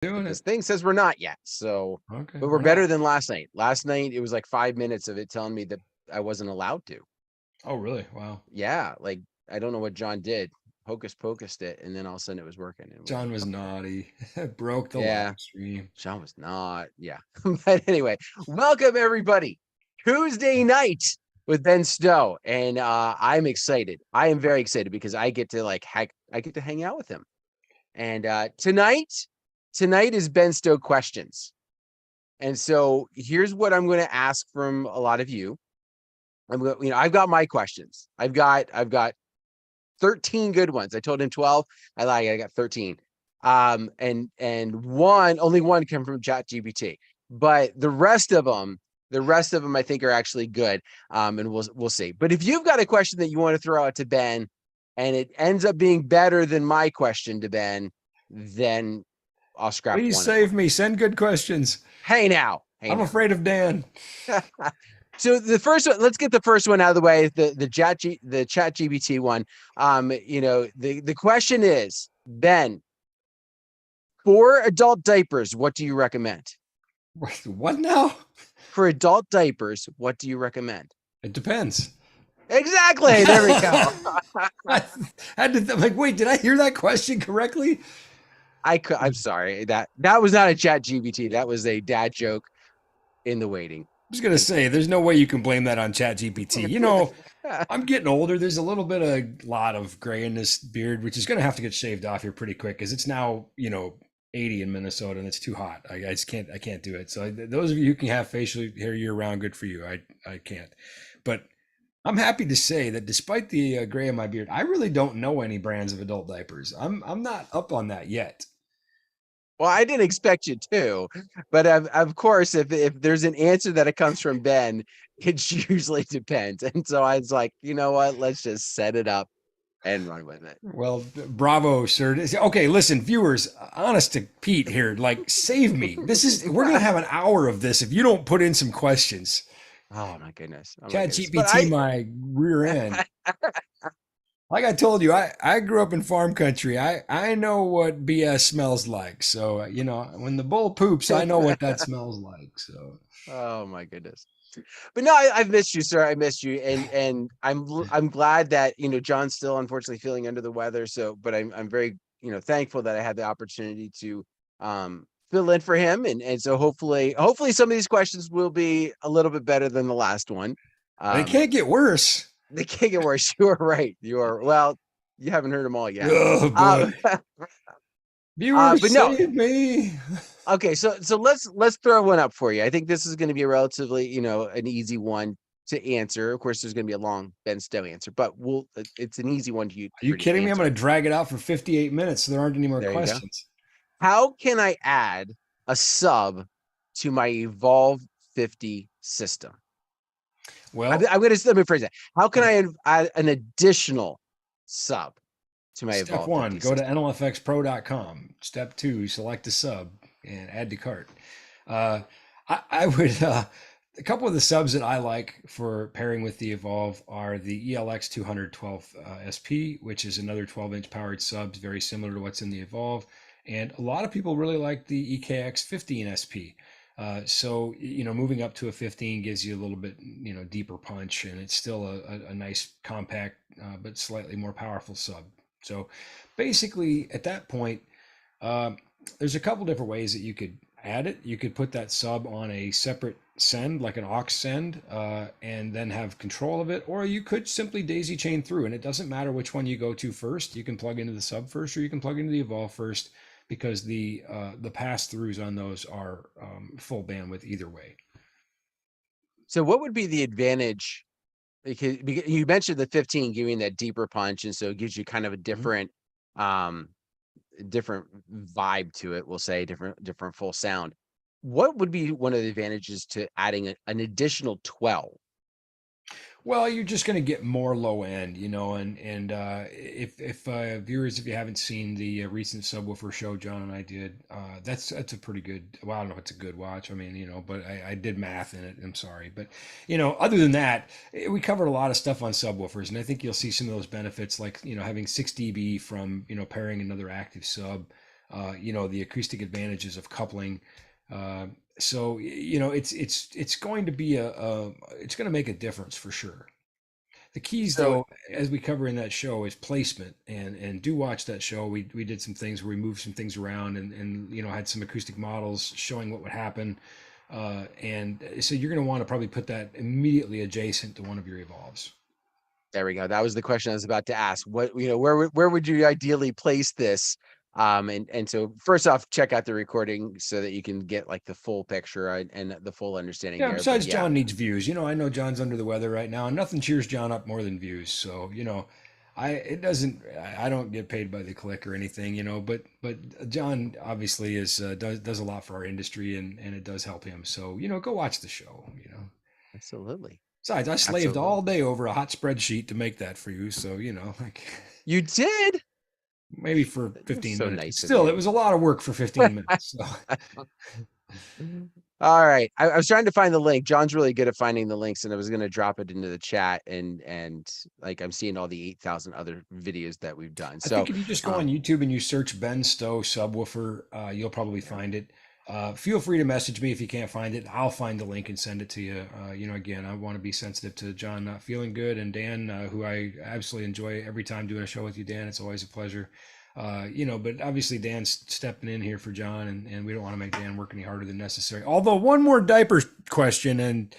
Doing This it. thing says we're not yet. So, Okay. but we're better than last night. Last night it was like 5 minutes of it telling me that I wasn't allowed to. Oh, really? Wow. Yeah, like I don't know what John did. Hocus pocused it, and then all of a sudden it was working. And we're John like, was okay, naughty. Broke the live yeah. stream. John was not. Yeah. But anyway, welcome everybody. Tuesday night with Ben Stowe. And I'm excited. I am very excited because I get to I get to hang out with him. And tonight is Ben Stowe questions. And so here's what I'm going to ask from a lot of you. I've got my questions. I've got 13 good ones. I told him 12. I got 13. And only one came from ChatGPT. But the rest of them I think are actually good. And we'll see. But if you've got a question that you want to throw out to Ben and it ends up being better than my question to Ben, then I'll scrap Please one of mine. save me. Send good questions. Hey now. Hey I'm now. afraid of Dan. So the first one, let's get the first one out of the way. The chat GBT one. The question is, Ben, for adult diapers, what do you recommend? What now? For adult diapers, what do you recommend? It depends. Exactly. There we go. I had to like, wait, did I hear that question correctly? I'm sorry. That was not a chat GBT. That was a dad joke in the waiting. I was gonna say, there's no way you can blame that on ChatGPT. I'm getting older. There's a lot of gray in this beard, which is gonna have to get shaved off here pretty quick because it's now 80 in Minnesota and it's too hot. I just can't do it. So those of you who can have facial hair year round, good for you. I can't. But I'm happy to say that despite the gray in my beard, I really don't know any brands of adult diapers. I'm not up on that yet. Well, I didn't expect you to, but of course, if there's an answer that it comes from Ben, it usually depends. And so I was like, you know what? Let's just set it up and run with it. Well, bravo, sir. Okay, listen, viewers, honest to Pete here, like save me. We're gonna have an hour of this if you don't put in some questions. Oh my goodness. Oh my Chat goodness. But GPT my rear end. Like I told you, I grew up in farm country. I know what BS smells like. So when the bull poops, I know what that smells like. So oh my goodness. But no, I've missed you, sir. I missed you, and I'm glad that John's still unfortunately feeling under the weather. So, but I'm very thankful that I had the opportunity to fill in for him, and so hopefully some of these questions will be a little bit better than the last one. they can't get worse. They can't get worse. You are right. You are well. You haven't heard them all yet. Oh boy. Viewers, But no. save me. Okay, so let's throw one up for you. I think this is going to be a relatively an easy one to answer. Of course, there's going to be a long Ben Stowe answer, but it's an easy one to Are you kidding me? I'm going to drag it out for 58 minutes so there aren't any more there questions. You go. How can I add a sub to my Evolve 50 system? Well, let me rephrase that. How can I add an additional sub to my Step Evolve 1, 50 go to system? nlfxpro.com. Step 2, select a sub and add to cart. I would a couple of the subs that I like for pairing with the Evolve are the ELX 212 SP, which is another 12-inch powered sub, very similar to what's in the Evolve. And a lot of people really like the EKX 15 SP. So moving up to a 15 gives you a little bit deeper punch, and it's still a nice compact but slightly more powerful sub. So basically at that point, there's a couple different ways that you could add it. You could put that sub on a separate send, like an aux send, and then have control of it, or you could simply daisy chain through, and it doesn't matter which one you go to first. You can plug into the sub first, or you can plug into the Evolve first, because the pass-throughs on those are full bandwidth either way. So what would be the advantage? Because you mentioned the 15 giving that deeper punch, and so it gives you kind of a different different vibe to it. We'll say different full sound. What would be one of the advantages to adding an additional 12? Well, you're just going to get more low end, and if viewers, if you haven't seen the recent subwoofer show John and I did, that's a pretty good. Well, I don't know if it's a good watch. I mean, but I did math in it. I'm sorry, but other than that, we covered a lot of stuff on subwoofers, and I think you'll see some of those benefits, like having 6 dB from pairing another active sub. the acoustic advantages of coupling. Uh, so it's going to be it's going to make a difference for sure. The keys, So though, as we cover in that show, is placement, and do watch that show. We did some things where we moved some things around, and had some acoustic models showing what would happen, and so you're going to want to probably put that immediately adjacent to one of your evolves. there we go. That was the question I was about to ask. What, where would you ideally place this? And so first off, check out the recording so that you can get like the full picture and the full understanding Yeah. here. But Besides, yeah, John needs views. I know John's under the weather right now, and nothing cheers John up more than views. So I don't get paid by the click or anything. But John obviously does a lot for our industry, and it does help him. So go watch the show. absolutely. Besides, I slaved all Absolutely. day over a hot spreadsheet to make that for you. So like You did? maybe for You're 15 so minutes, but nice of still, it you. was a lot of work for 15 minutes. So All right. I was trying to find the link. John's really good at finding the links, and I was going to drop it into the chat. And like I'm seeing all the 8,000 other videos that we've done. I So, think if you just go on um, YouTube and you search Ben Stowe subwoofer, you'll probably there we find it. Feel free to message me if you can't find it. I'll find the link and send it to you. Again, I want to be sensitive to John not feeling good, and Dan, who I absolutely enjoy every time doing a show with you, Dan. It's always a pleasure. But obviously Dan's stepping in here for John, and we don't want to make Dan work any harder than necessary. Although one more diaper question, and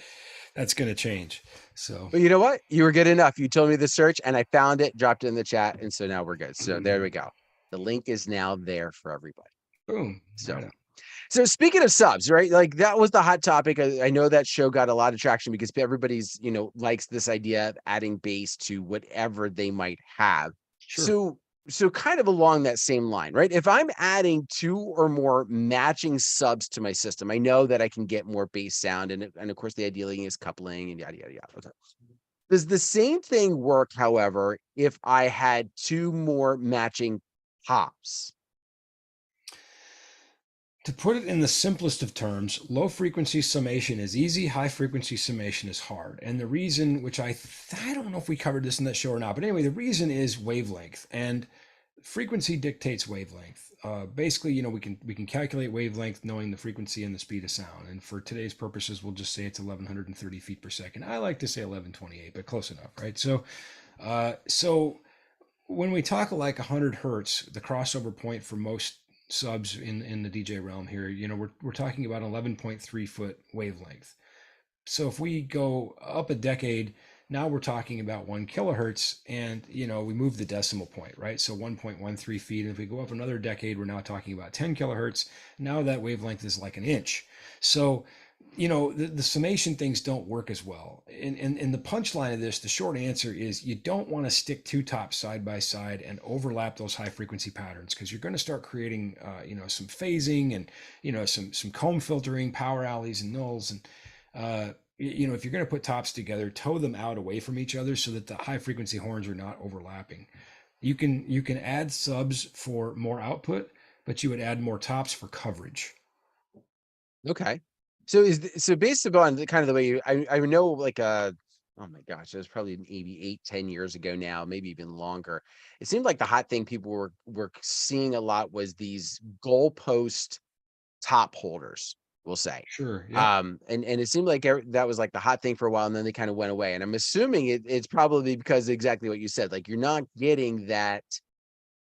that's going to change. So But you know what? You were good enough. You told me the search and I found it, dropped it in the chat. And so now we're good. So there we go. The link is now there for everybody. boom, So, right on. so speaking of subs, right? Like that was the hot topic. I know that show got a lot of traction because everybody's, likes this idea of adding bass to whatever they might have. Sure. So, so kind of along that same line, right? If I'm adding two or more matching subs to my system, I know that I can get more bass sound. And of course, the ideally is coupling and yada, yada, yada. Okay. Does the same thing work, however, if I had two more matching tops? To put it in the simplest of terms, low frequency summation is easy, high frequency summation is hard. And the reason, which I don't know if we covered this in that show or not, but anyway, the reason is wavelength, and frequency dictates wavelength. Basically, we can calculate wavelength knowing the frequency and the speed of sound. And for today's purposes, we'll just say it's 1130 feet per second. I like to say 1128, but close enough, right? So when we talk like 100 hertz, the crossover point for most subs in the DJ realm here, we're talking about 11.3 foot wavelength. So if we go up a decade, now we're talking about 1 kilohertz, and we move the decimal point, right? So 1.13 feet. And if we go up another decade, we're now talking about 10 kilohertz. Now that wavelength is like an inch. So the summation things don't work as well. And the punchline of this, the short answer is you don't want to stick two tops side by side and overlap those high frequency patterns, because you're going to start creating some phasing and some comb filtering, power alleys and nulls. And if you're going to put tops together, toe them out away from each other so that the high frequency horns are not overlapping. You can add subs for more output, but you would add more tops for coverage. Okay. So based upon the kind of the way I know like oh my gosh, it was probably maybe 8, 10 years ago now, maybe even longer. It seemed like the hot thing people were seeing a lot was these goalpost top holders, we'll say. Sure. Yep. And it seemed like that was like the hot thing for a while, and then they kind of went away. And I'm assuming it's probably because exactly what you said, like you're not getting that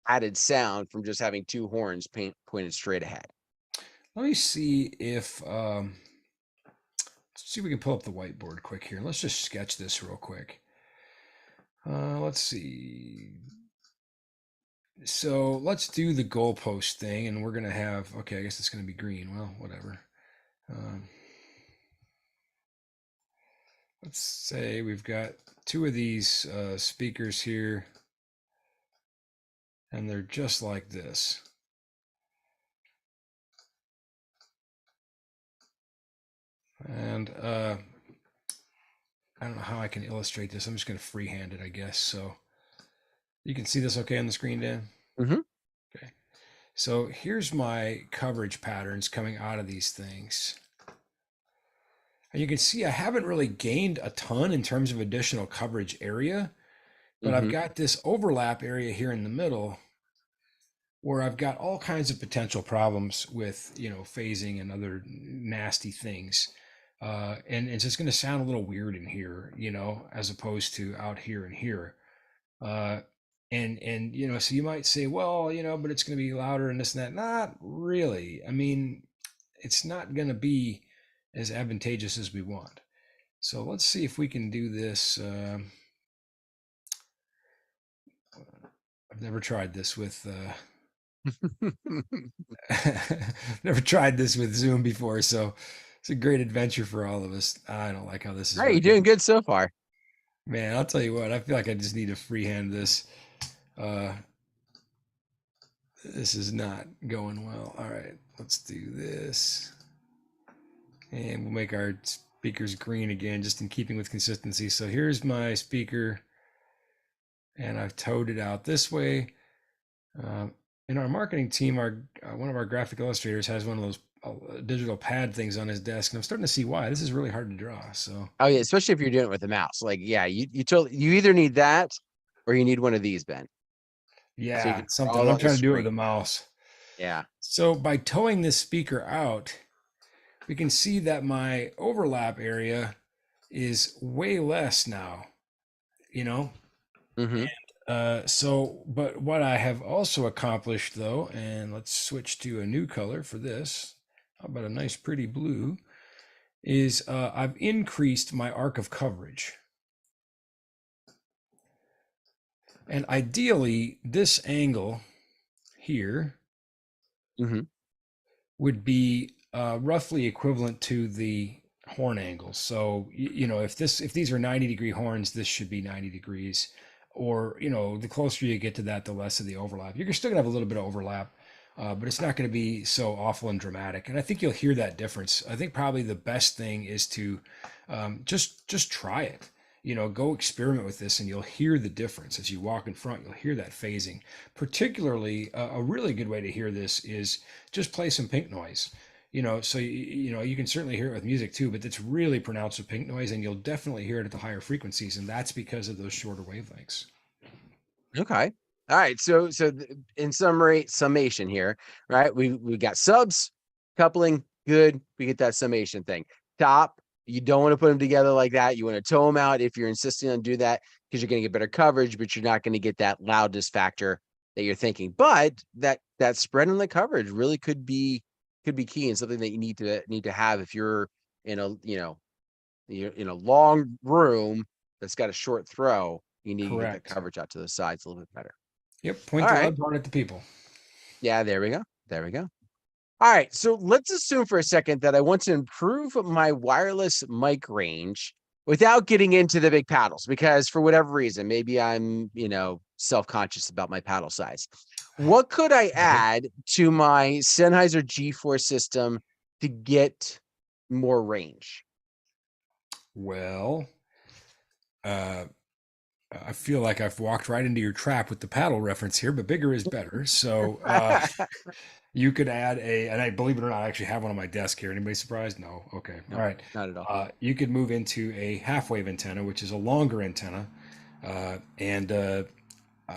added sound from just having two horns pointed straight ahead. Let me see if let's see if we can pull up the whiteboard quick here. Let's just sketch this real quick. Let's see. So let's do the goalpost thing, and we're gonna have, okay, I guess it's gonna be green. Well, whatever. Um, let's say we've got two of these speakers here, and they're just like this. And I don't know how I can illustrate this. I'm just gonna freehand it, I guess. So you can see this okay on the screen, Dan? Mm-hmm. Okay. So here's my coverage patterns coming out of these things. And you can see I haven't really gained a ton in terms of additional coverage area, but I've Mm-hmm. got this overlap area here in the middle where I've got all kinds of potential problems with, phasing and other nasty things. And it's just going to sound a little weird in here, as opposed to out here and here. Uh, and so you might say, well, but it's going to be louder and this and that. Not really. I mean, it's not going to be as advantageous as we want. So let's see if we can do this. I've never tried this with never tried this with Zoom before, so it's a great adventure for all of us. I don't like how this is All right, you're working. doing good so far. Man, I'll tell you what, I feel like I just need to freehand this. Uh, this is not going well. All right, let's do this. And we'll make our speakers green again, just in keeping with consistency. So here's my speaker, and I've towed it out this way. In our marketing team, one of our graphic illustrators has one of those digital pad things on his desk, and I'm starting to see why. This is really hard to draw. So Oh yeah, especially if you're doing it with a mouse. Like, yeah, you either need that or you need one of these, Ben. So you yeah, can something. draw it I'm on the trying to do it with a screen. mouse. Yeah. So by towing this speaker out, we can see that my overlap area is way less now, you know? Mm-hmm. But what I have also accomplished though, and let's switch to a new color for this. How about a nice pretty blue? Is I've increased my arc of coverage. And ideally, this angle here Mm-hmm. would be roughly equivalent to the horn angles. So if these are 90-degree horns, this should be 90 degrees. Or the closer you get to that, the less of the overlap. You're still gonna have a little bit of overlap, but it's not going to be so awful and dramatic. And I think you'll hear that difference. I think probably the best thing is to just try it. Go experiment with this, and you'll hear the difference as you walk in front. You'll hear that phasing. Particularly, a really good way to hear this is just play some pink noise. So you can certainly hear it with music too, but it's really pronounced with pink noise, and you'll definitely hear it at the higher frequencies, and that's because of those shorter wavelengths. Okay. All right. In summation here, right? We got subs, coupling, good. We get that summation thing. Top, you don't want to put them together like that. You want to tow them out if you're insisting on do that because you're going to get better coverage, but you're not going to get that loudness factor that you're thinking. But that spread in the coverage really could be key and something that you need to have if you're in you're in a long room that's got a short throw. You need to get that Correct. coverage out to the sides a little bit better. Yep. All Point the right. loud part at the people. Yeah, there we go. There we go. All right. So let's assume for a second that I want to improve my wireless mic range without getting into the big paddles, because for whatever reason, maybe I'm, self-conscious about my paddle size. What could I Right. add to my Sennheiser G4 system to get more range? Well, uh, I feel like I've walked right into your trap with the paddle reference here, but bigger is better. So you could add and I believe it or not, I actually have one on my desk here. Anybody surprised? No. Okay. All No, right. not at all. You could move into a half wave antenna, which is a longer antenna. And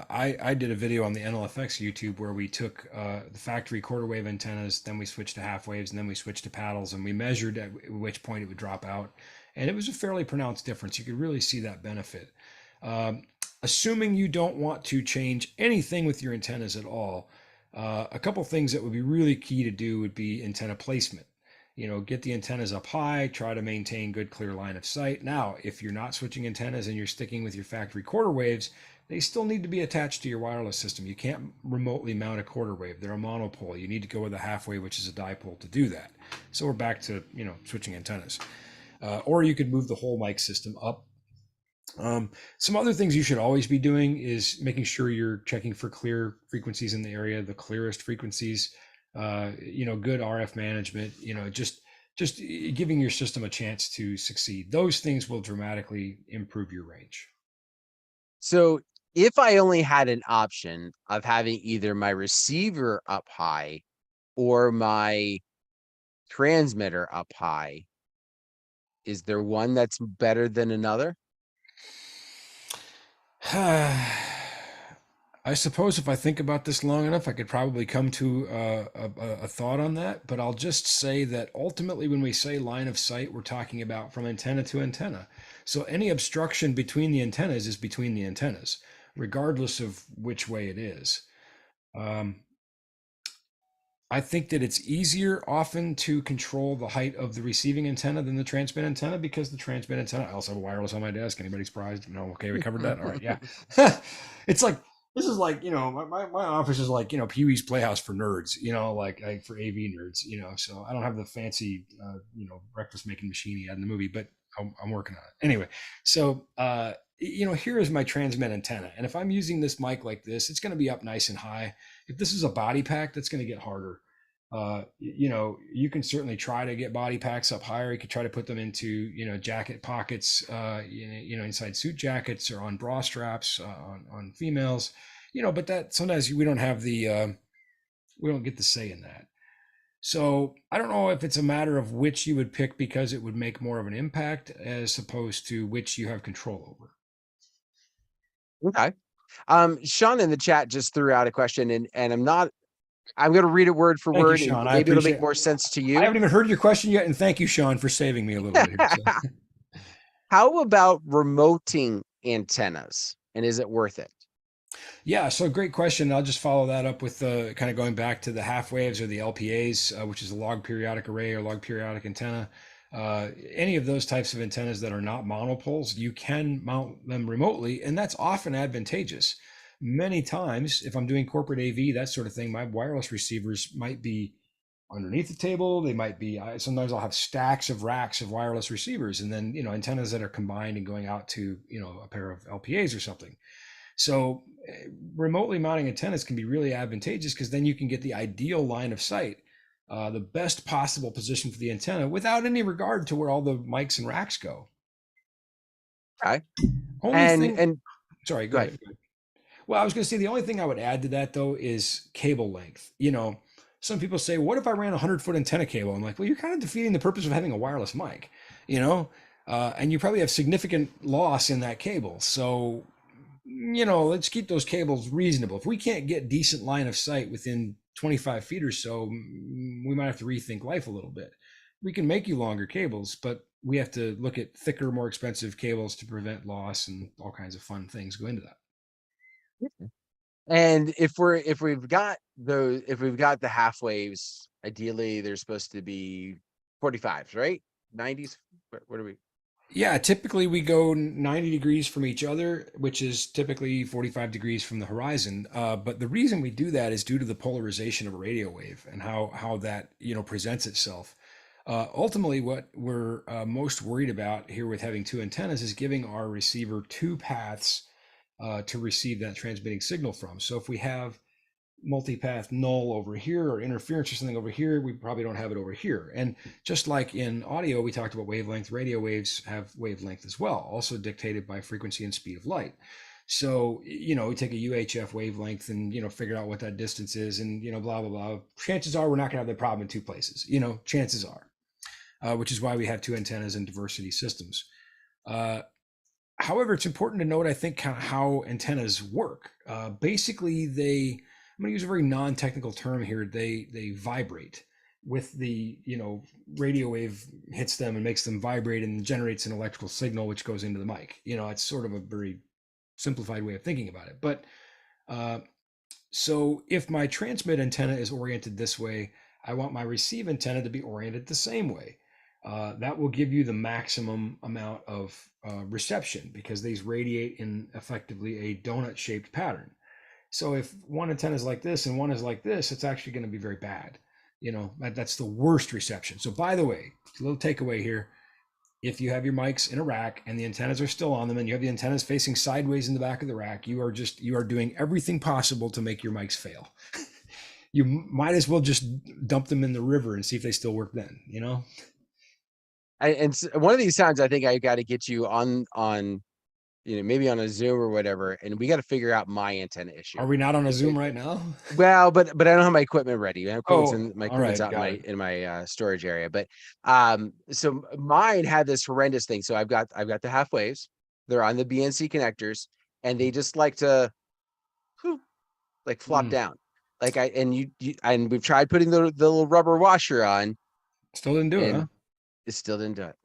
I did a video on the NLFX YouTube where we took the factory quarter wave antennas, then we switched to half waves, and then we switched to paddles, and we measured at which point it would drop out. And it was a fairly pronounced difference. You could really see that benefit. Um, Assuming you don't want to change anything with your antennas at all, a couple things that would be really key to do would be antenna placement. Get the antennas up high, try to maintain good clear line of sight. Now, if you're not switching antennas and you're sticking with your factory quarter waves, they still need to be attached to your wireless system. You can't remotely mount a quarter wave. They're a monopole. You need to go with a half wave, which is a dipole, to do that. So we're back to, switching antennas. Or you could move the whole mic system up. Some other things you should always be doing is making sure you're checking for clear frequencies in the area, the clearest frequencies, good RF management, just giving your system a chance to succeed. Those things will dramatically improve your range. So if I only had an option of having either my receiver up high or my transmitter up high, is there one that's better than another? I suppose if I think about this long enough, I could probably come to a thought on that. But I'll just say that ultimately, when we say line of sight, we're talking about from antenna to antenna. So any obstruction between the antennas is between the antennas, regardless of which way it is. Um, I think that it's easier often to control the height of the receiving antenna than the transmit antenna because the transmit antenna, I also have a wireless on my desk. Anybody surprised? No, okay, we covered that. All right, yeah. It's like, this is like, my office is like, Pee-wee's Playhouse for nerds, like for AV nerds, so I don't have the fancy, breakfast making machine he had in the movie, but I'm working on it. Anyway, so, here is my transmit antenna. And if I'm using this mic like this, it's going to be up nice and high. If this is a body pack, that's going to get harder. You can certainly try to get body packs up higher. You could try to put them into, jacket pockets, inside suit jackets or on bra straps on females, but that sometimes we don't have we don't get the say in that. So I don't know if it's a matter of which you would pick because it would make more of an impact as opposed to which you have control over. Okay. Sean in the chat just threw out a question, and I'm going to read it word for Thank you, word, and Sean. I maybe it'll appreciate make it. more sense to I you. haven't even heard your question yet, and thank you, Sean, for saving me a little bit here. So. How about remoting antennas, and is it worth it? Yeah, so great question. I'll just follow that up with kind of going back to the half waves or the LPAs, which is a log periodic array or log periodic antenna. Any of those types of antennas that are not monopoles, you can mount them remotely, and that's often advantageous. Many times, if I'm doing corporate AV, that sort of thing, my wireless receivers might be underneath the table. They might be, sometimes I'll have stacks of racks of wireless receivers and then, antennas that are combined and going out to, a pair of LPAs or something. So remotely mounting antennas can be really advantageous because then you can get the ideal line of sight, the best possible position for the antenna without any regard to where all the mics and racks go. Okay. Only thing, sorry, go go ahead. ahead. Well, I was going to say the only thing I would add to that though is cable length. Some people say, what if I ran a 100-foot antenna cable? I'm like, well, you're kind of defeating the purpose of having a wireless mic, and you probably have significant loss in that cable. So let's keep those cables reasonable. If we can't get decent line of sight within 25 feet or so, we might have to rethink life a little bit. We can make you longer cables, but we have to look at thicker, more expensive cables to prevent loss, and all kinds of fun things go into that. And if we've got the half waves, ideally they're supposed to be 45s, right? 90s. What are we? Yeah, typically we go 90 degrees from each other, which is typically 45 degrees from the horizon. But the reason we do that is due to the polarization of a radio wave and how that presents itself. Ultimately, what we're most worried about here with having two antennas is giving our receiver two paths to receive that transmitting signal from. So if we have multipath null over here or interference or something over here, we probably don't have it over here. And just like in audio, we talked about wavelength, radio waves have wavelength as well, also dictated by frequency and speed of light. So, we take a UHF wavelength and, figure out what that distance is and, blah, blah, blah. Chances are we're not going to have the problem in two places, chances are, which is why we have two antennas in diversity systems. However, it's important to note, I think, how antennas work. Basically, I'm going to use a very non-technical term here. They vibrate with the radio wave hits them and makes them vibrate and generates an electrical signal which goes into the mic. It's sort of a very simplified way of thinking about it. But so if my transmit antenna is oriented this way, I want my receive antenna to be oriented the same way. That will give you the maximum amount of reception because these radiate in effectively a donut-shaped pattern. So if one antenna is like this and one is like this, it's actually going to be very bad. That's the worst reception. So by the way, a little takeaway here. If you have your mics in a rack and the antennas are still on them and you have the antennas facing sideways in the back of the rack, you are doing everything possible to make your mics fail. You might as well just dump them in the river and see if they still work then, And one of these times, I think I got to get you on maybe on a Zoom or whatever, and we got to figure out my antenna issue. Are we not on a Zoom right now? Well, but I don't have my equipment ready. My equipment's out got in my storage area. But so mine had this horrendous thing. So I've got the half waves. They're on the BNC connectors, and they just like to like flop Mm. down. Like and we've tried putting the little rubber washer on, Still didn't do it, huh? and it still didn't do it.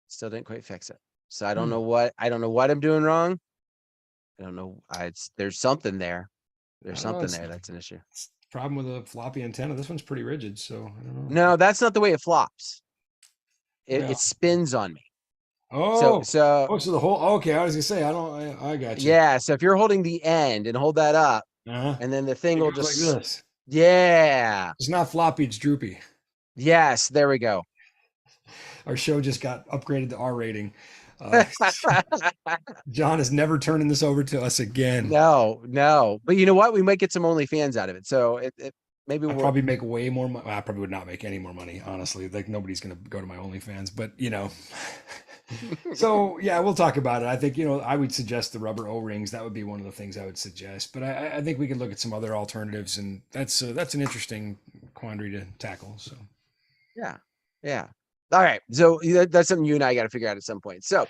Still didn't quite fix it. So Hmm. I don't know what I'm doing wrong. I don't know. There's something there. I There's don't know. something there that's an issue. It's the problem with a floppy antenna. This one's pretty rigid, so I don't know. No, that's not the way it flops. It Well, spins on me. So oh, so oh, so the whole. Okay, I was gonna say I don't. I got you. yeah. So if you're holding the end and hold that up, Uh-huh. and then the thing It will goes like just this. yeah. It's not floppy. It's droopy. Yes, there we go. Our show just got upgraded to R rating. Uh, John is never turning this over to us again. No, no. But you know what? We might get some OnlyFans out of it. So it maybe I'd we'll probably make way more money. I probably would not make any more money, honestly. Like nobody's gonna go to my OnlyFans, but you know. So yeah, we'll talk about it. I think I would suggest the rubber O-rings. That would be one of the things I would suggest. But I think we could look at some other alternatives, and that's an interesting quandary to tackle. So yeah. Yeah. All right. So that's something you and I got to figure out at some point. So, all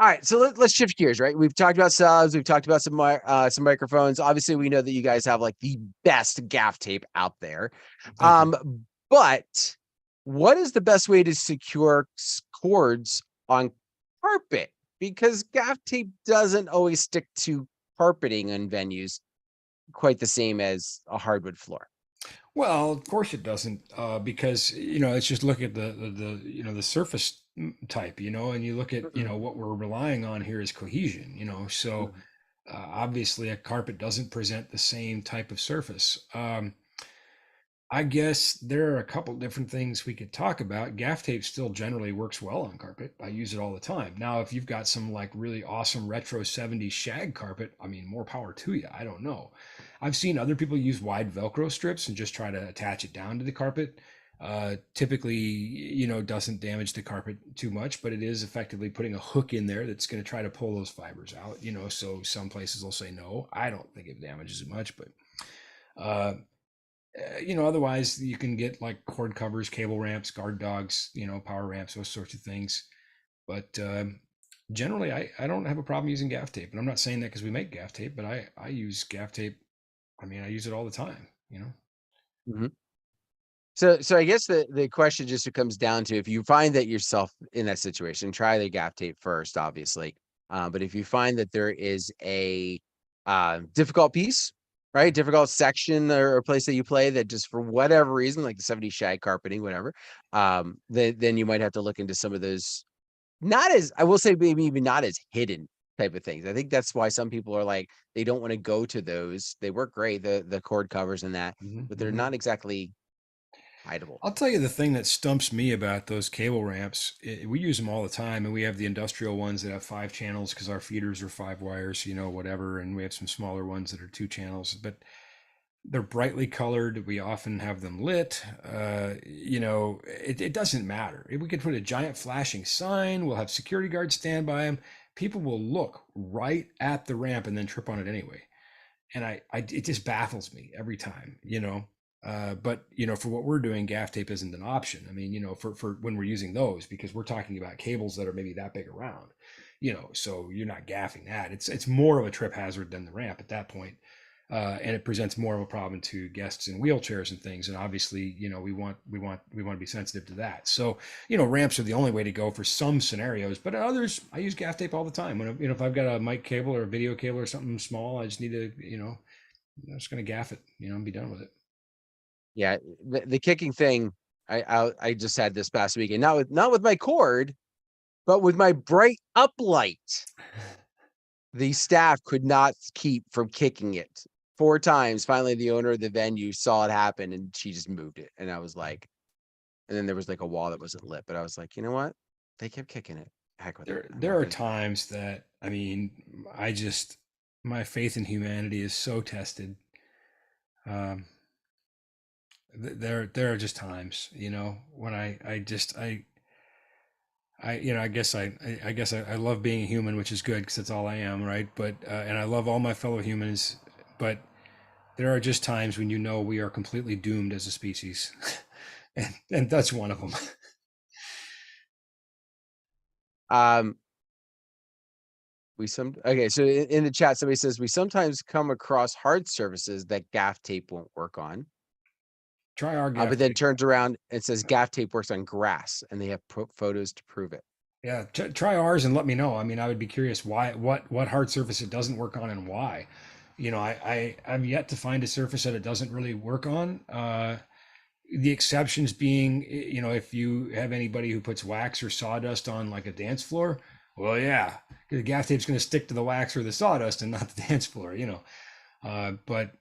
right. So let's shift gears, right? We've talked about subs. We've talked about some microphones. Obviously, we know that you guys have like the best gaff tape out there. thank you. But what is the best way to secure cords on carpet? Because gaff tape doesn't always stick to carpeting in venues quite the same as a hardwood floor. Well, of course it doesn't, because it's just look at the surface type, and you look at Mm-mm. what we're relying on here is cohesion, so Mhm. obviously a carpet doesn't present the same type of surface. I guess there are a couple different things we could talk about. Gaff tape still generally works well on carpet. I use it all the time. Now, if you've got some like really awesome retro 70s shag carpet, I mean, more power to you. I don't know. I've seen other people use wide Velcro strips and just try to attach it down to the carpet. Typically, doesn't damage the carpet too much, but it is effectively putting a hook in there that's going to try to pull those fibers out, so some places will say no. I don't think it damages it much, but uh, otherwise you can get like cord covers, cable ramps, guard dogs, power ramps, those sorts of things. But generally, I don't have a problem using gaff tape. And I'm not saying that because we make gaff tape, but I use gaff tape. I mean, I use it all the time. Mhm. So I guess the question just comes down to if you find that yourself in that situation, try the gaff tape first, obviously. But if you find that there is a difficult piece, right, difficult section or place that you play that just for whatever reason, like the 70s shag carpeting, whatever, then you might have to look into some of those. Not as I will say, maybe even not as hidden type of things. I think that's why some people are like they don't want to go to those. They work great, the cord covers and that, but they're Hmm. not exactly hideable. I'll tell you the thing that stumps me about those cable ramps. We use them all the time, and we have the industrial ones that have 5 channels because our feeders are 5 wires, whatever, and we have some smaller ones that are 2 channels. But they're brightly colored. We often have them lit. It doesn't matter. If we could put a giant flashing sign, we'll have security guards stand by them. People will look right at the ramp and then trip on it anyway. And it just baffles me every time. But for what we're doing, gaff tape isn't an option. I mean, for when we're using those, because we're talking about cables that are maybe that big around, so you're not gaffing that. It's more of a trip hazard than the ramp at that point. And it presents more of a problem to guests in wheelchairs and things. And obviously, we want to be sensitive to that. So, ramps are the only way to go for some scenarios. But others, I use gaff tape all the time. When if I've got a mic cable or a video cable or something small, I just need to, I'm just gonna gaff it, and be done with it. Yeah, the kicking thing, I just had this past weekend, not with my cord, but with my bright up light. The staff could not keep from kicking it 4 times. Finally, the owner of the venue saw it happen and she just moved it. And I was like, and then there was like a wall that wasn't lit, but I was like, you know what? They kept kicking it. Heck with it. There I'm there not are gonna do it. times that I mean, my faith in humanity is so tested. Um, there are just times, when I guess I love being a human, which is good because that's all I am, right? But and I love all my fellow humans, but there are just times when we are completely doomed as a species, and that's one of them. Um, Okay, so in the chat, somebody says we sometimes come across hard surfaces that gaff tape won't work on. Try our gaff But then tape. turns around and says gaff tape works on grass, and they have photos to prove it. Yeah, try ours and let me know. I mean, I would be curious why, what hard surface it doesn't work on and why. I've yet to find a surface that it doesn't really work on. The exceptions being, if you have anybody who puts wax or sawdust on like a dance floor, well, yeah, the gaff tape's going to stick to the wax or the sawdust and not the dance floor. But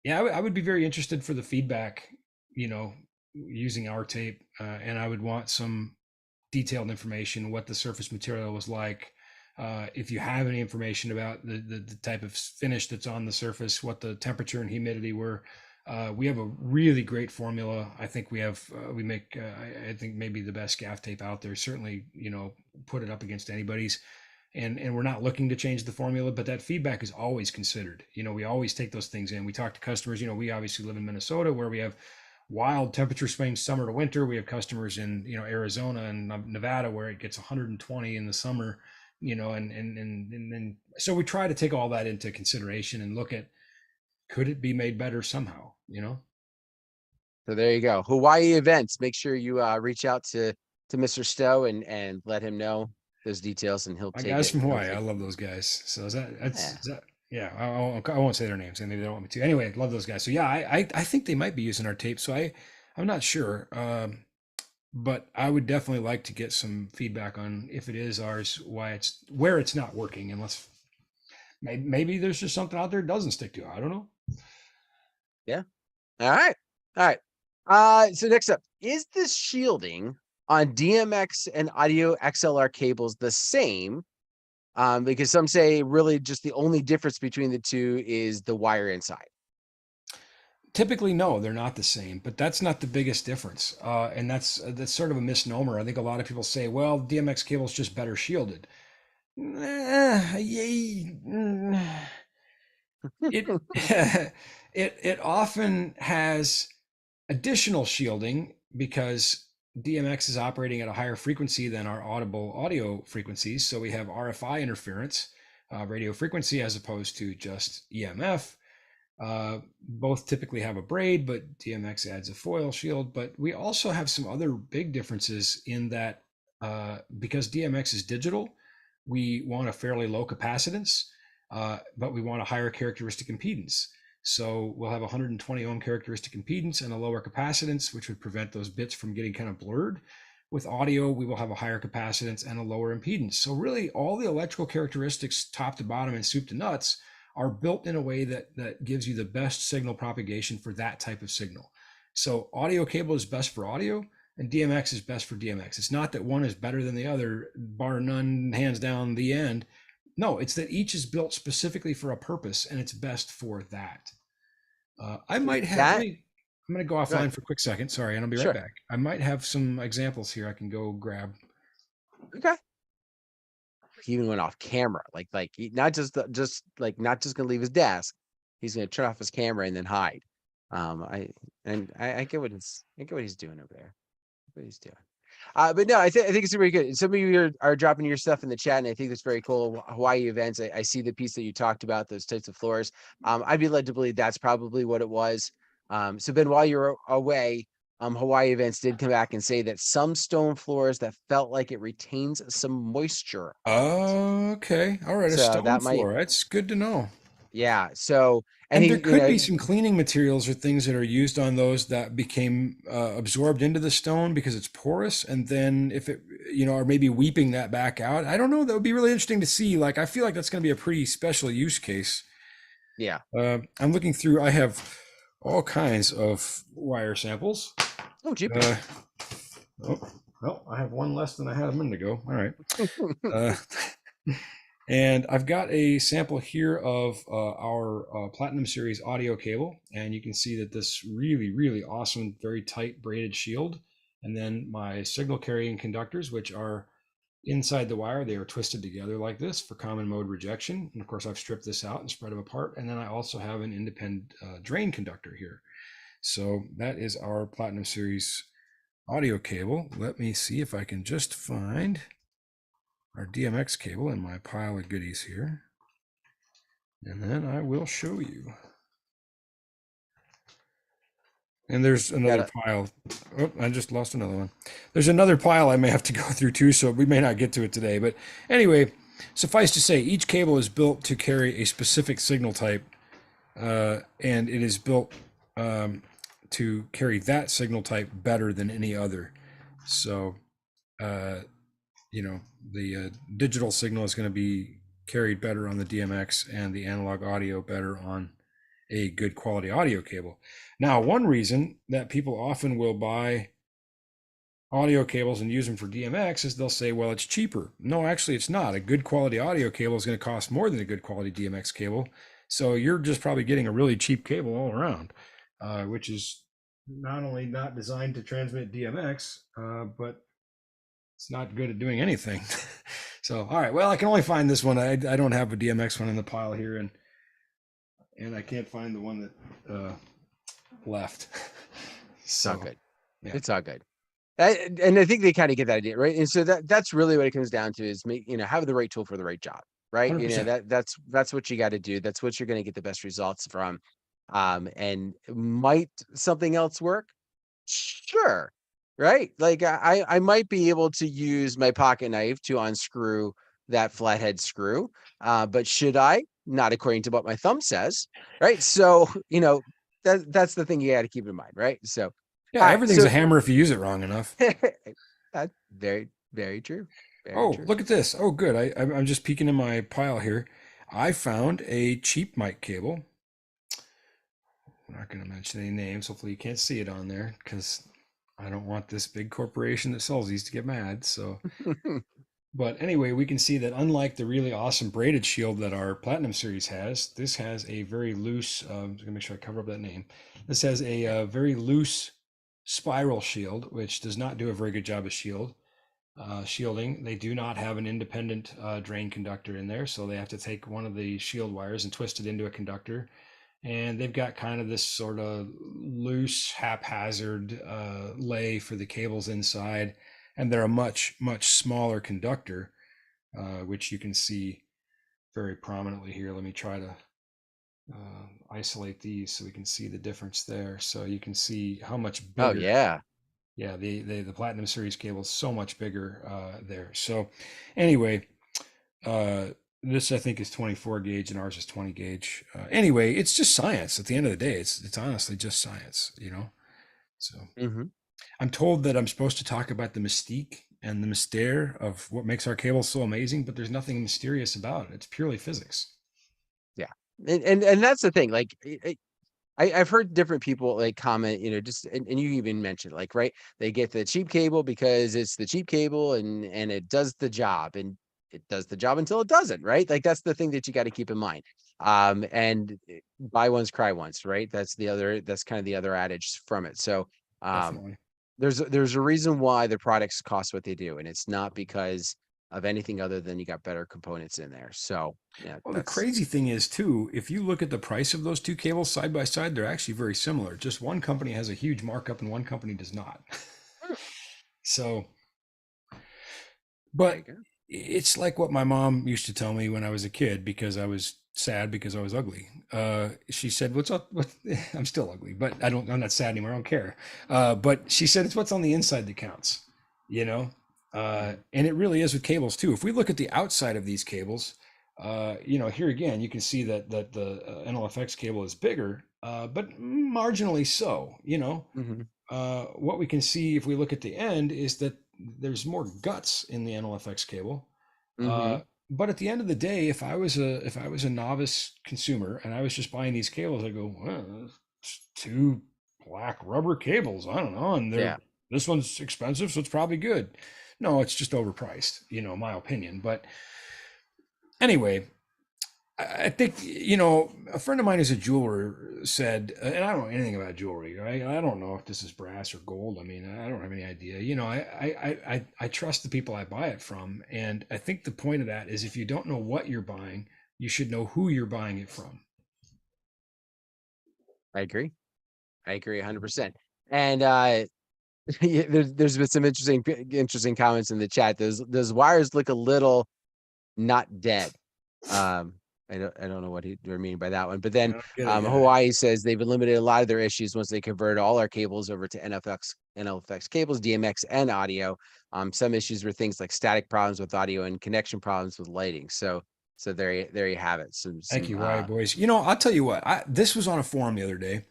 yeah, I would be very interested for the feedback, you know, using our tape, and I would want some detailed information, what the surface material was like. If you have any information about the type of finish that's on the surface, what the temperature and humidity were. We have a really great formula. I think we make, I think maybe the best gaff tape out there. Certainly, put it up against anybody's. And we're not looking to change the formula, but that feedback is always considered. We always take those things in. We talk to customers. We obviously live in Minnesota where we have wild temperature swings summer to winter. We have customers in Arizona and Nevada where it gets 120 in the summer. And so we try to take all that into consideration and look at, could it be made better somehow. So there you go. Hawaii events. Make sure you reach out to Mr. Stowe and let him know those details, and he'll My take guys it. from He'll Hawaii, I take. love those guys. So Yeah. yeah, I won't say their names and maybe they don't want me to. Anyway, I love those guys. So yeah, I think they might be using our tape. So I'm not sure. But I would definitely like to get some feedback on if it is ours, where it's not working, unless maybe there's just something out there it doesn't stick to. I don't know. Yeah. All right. All right. So next up, is the shielding on DMX and audio XLR cables the same? Because some say really just the only difference between the two is the wire inside. Typically, no, they're not the same, but that's not the biggest difference. And that's sort of a misnomer. I think a lot of people say, well, DMX cable's just better shielded. It it often has additional shielding because DMX is operating at a higher frequency than our audible audio frequencies. So we have RFI interference, radio frequency, as opposed to just EMF. Both typically have a braid, but DMX adds a foil shield. But we also have some other big differences in that because DMX is digital, we want a fairly low capacitance, but we want a higher characteristic impedance. So we'll have 120 ohm characteristic impedance and a lower capacitance, which would prevent those bits from getting kind of blurred. With audio, we will have a higher capacitance and a lower impedance. So really all the electrical characteristics top to bottom and soup to nuts are built in a way that gives you the best signal propagation for that type of signal. So audio cable is best for audio and DMX is best for DMX. It's not that one is better than the other, bar none, hands down, the end. No, it's that each is built specifically for a purpose and it's best for that. I So might have, that I'm going to go Go ahead. offline for a quick second. Sorry, and I'll be right Sure. back. I might have some examples here I can go grab. Okay. He even went off camera, not just not just gonna leave his desk. He's gonna turn off his camera and then hide. I get what he's doing over there. What he's doing. But no, I think it's very good. Some of you are dropping your stuff in the chat, and I think that's very cool. Hawaii events. I see the piece that you talked about, those types of floors. I'd be led to believe that's probably what it was. So Ben, while you're away, Hawaii events did come back and say that some stone floors that felt like it retains some moisture on it. Okay. All right. A So stone that might, floor. That's good to know. yeah. So, and And he, there could be some cleaning materials or things that are used on those that became absorbed into the stone because it's porous. And then if it, or maybe weeping that back out, I don't know. That would be really interesting to see. Like, I feel like that's going to be a pretty special use case. yeah. I'm looking through, I have all kinds of wire samples. Oh, gee. Oh, well, I have one less than I had a minute ago. All right. And I've got a sample here of our Platinum Series audio cable. And you can see that this really, really awesome, very tight braided shield. And then my signal carrying conductors, which are inside the wire, they are twisted together like this for common mode rejection. And of course, I've stripped this out and spread them apart. And then I also have an independent drain conductor here. So that is our Platinum Series audio cable. Let me see if I can just find our DMX cable in my pile of goodies here. And then I will show you. And there's another Gotta, pile. Oh, I just lost another one. There's another pile I may have to go through too, so we may not get to it today. But anyway, suffice to say, each cable is built to carry a specific signal type, and it is built to carry that signal type better than any other. So, uh, the digital signal is going to be carried better on the DMX, and the analog audio better on a good quality audio cable. Now, one reason that people often will buy audio cables and use them for DMX is they'll say, well, it's cheaper. No, actually, it's not. A good quality audio cable is going to cost more than a good quality DMX cable. So you're just probably getting a really cheap cable all around, which is not only not designed to transmit DMX, but it's not good at doing anything. So, all right. Well, I can only find this one. I don't have a DMX one in the pile here, and I can't find the one that left. it's all So, good. yeah, It's all good. And I think they kind of get that idea, right? And so that's really what it comes down to is have the right tool for the right job, right? 100%. That's what you got to do. That's what you're going to get the best results from. And might something else work? Sure. Right. Like I might be able to use my pocket knife to unscrew that flathead screw. But should I? Not according to what my thumb says. Right. So, that's the thing you got to keep in mind. Right. So, Yeah, all right. everything's So a hammer if you use it wrong enough. that's very, very true. Very Oh, true. look at this. Oh, good. I'm just peeking in my pile here. I found a cheap mic cable. I'm not going to mention any names. Hopefully, you can't see it on there because I don't want this big corporation that sells these to get mad. So, but anyway, we can see that unlike the really awesome braided shield that our Platinum series has, this has a very loose, I'm going to make sure I cover up that name. This has a very loose spiral shield, which does not do a very good job of shielding. They do not have an independent drain conductor in there, so they have to take one of the shield wires and twist it into a conductor. And they've got kind of this sort of loose, haphazard lay for the cables inside, and they're a much, much smaller conductor, which you can see very prominently here. Let me try to isolate these so we can see the difference there. So you can see how much Oh bigger. yeah. Yeah, the Platinum Series cable is so much bigger there. So anyway, uh, this I think is 24 gauge and ours is 20 gauge. Anyway, it's just science. At the end of the day, it's honestly just science. So Hmm. I'm told that I'm supposed to talk about the mystique and the mystère of what makes our cable so amazing, but there's nothing mysterious about it. It's purely physics. Yeah. And that's the thing. Like I've heard different people like comment, just and you even mentioned like, right, they get the cheap cable because it's the cheap cable and it does the job and it does the job until it doesn't, right? Like that's the thing that you got to keep in mind. And buy once, cry once, right? That's kind of the other adage from it. So um Definitely. there's a reason why the products cost what they do, and it's not because of anything other than you got better components in there. So yeah, Well, the that's crazy thing is too, if you look at the price of those two cables side by side, they're actually very similar. Just one company has a huge markup and one company does not. So, there you but go. it's like what my mom used to tell me when I was a kid because I was sad because I was ugly. She said, "What's up? What?" I'm still ugly, but I'm not sad anymore. I don't care. But she said, "It's what's on the inside that counts." You know, Mhm. and it really is with cables too. If we look at the outside of these cables, here again, you can see that the NLFX cable is bigger, but marginally so. Mhm. What we can see if we look at the end is that there's more guts in the NLFX cable. Uh, Mhm. but at the end of the day, if I was a novice consumer and I was just buying these cables, I go, well, it's two black rubber cables. I don't know, and Yeah. this one's expensive, so it's probably good. No, it's just overpriced, my opinion. But anyway, I think a friend of mine who's a jeweler said, and I don't know anything about jewelry. Right? I don't know if this is brass or gold. I mean, I don't have any idea. I trust the people I buy it from, and I think the point of that is if you don't know what you're buying, you should know who you're buying it from. I agree. I agree 100%. And Yeah, there's been some interesting comments in the chat. Those wires look a little not dead. Um, I don't know what they're meaning by that one. But I then don't get it. Yeah. Hawaii says they've eliminated a lot of their issues once they converted all our cables over to NFX cables, DMX, and audio. Some issues were things like static problems with audio and connection problems with lighting. So there you have it. Thank you, Hawaii boys. You know, I'll tell you what. This was on a forum the other day,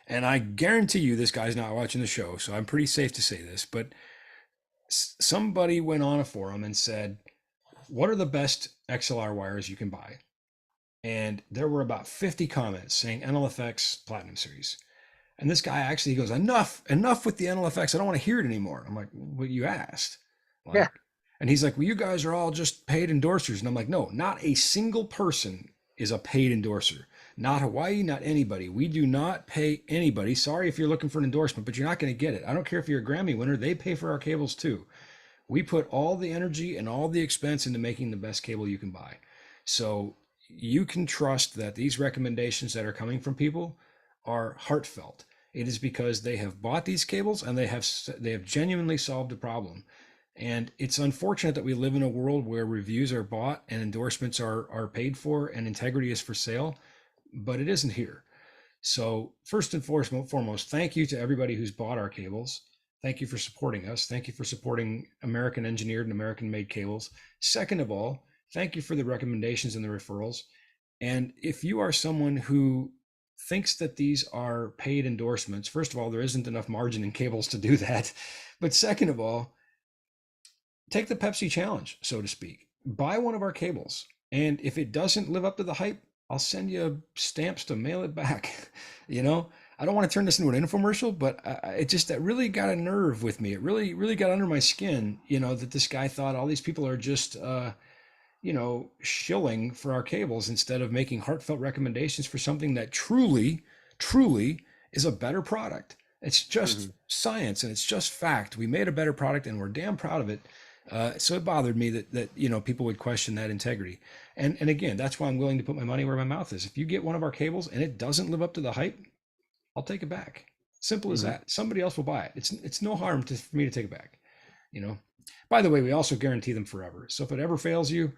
and I guarantee you this guy's not watching the show, so I'm pretty safe to say this. But somebody went on a forum and said, "What are the best XLR wires you can buy?" And there were about 50 comments saying NLFX Platinum Series. And this guy actually goes, enough with the NLFX. I don't want to hear it anymore. I'm like, well, you asked. Yeah. Like, and he's like, well, you guys are all just paid endorsers. And I'm like, no, not a single person is a paid endorser. Not Hawaii, not anybody. We do not pay anybody. Sorry if you're looking for an endorsement, but you're not going to get it. I don't care if you're a Grammy winner. They pay for our cables too. We put all the energy and all the expense into making the best cable you can buy. So you can trust that these recommendations that are coming from people are heartfelt. It is because they have bought these cables and they have genuinely solved a problem. And it's unfortunate that we live in a world where reviews are bought and endorsements are paid for and integrity is for sale, but it isn't here. So first and foremost, thank you to everybody who's bought our cables. Thank you for supporting us. Thank you for supporting American engineered and American made cables. Second of all, thank you for the recommendations and the referrals. And if you are someone who thinks that these are paid endorsements, first of all, there isn't enough margin in cables to do that. But second of all, take the Pepsi challenge, so to speak. Buy one of our cables. And if it doesn't live up to the hype, I'll send you stamps to mail it back. You know, I don't want to turn this into an infomercial, but it just, that really got a nerve with me. It really, really got under my skin, you know, that this guy thought all these people are just, shilling for our cables instead of making heartfelt recommendations for something that truly, truly is a better product. It's just science and it's just fact. We made a better product and we're damn proud of it. So it bothered me that people would question that integrity. And again, that's why I'm willing to put my money where my mouth is. If you get one of our cables and it doesn't live up to the hype, I'll take it back. Simple as that. Somebody else will buy it. It's no harm for me to take it back. By the way, we also guarantee them forever. So if it ever fails you,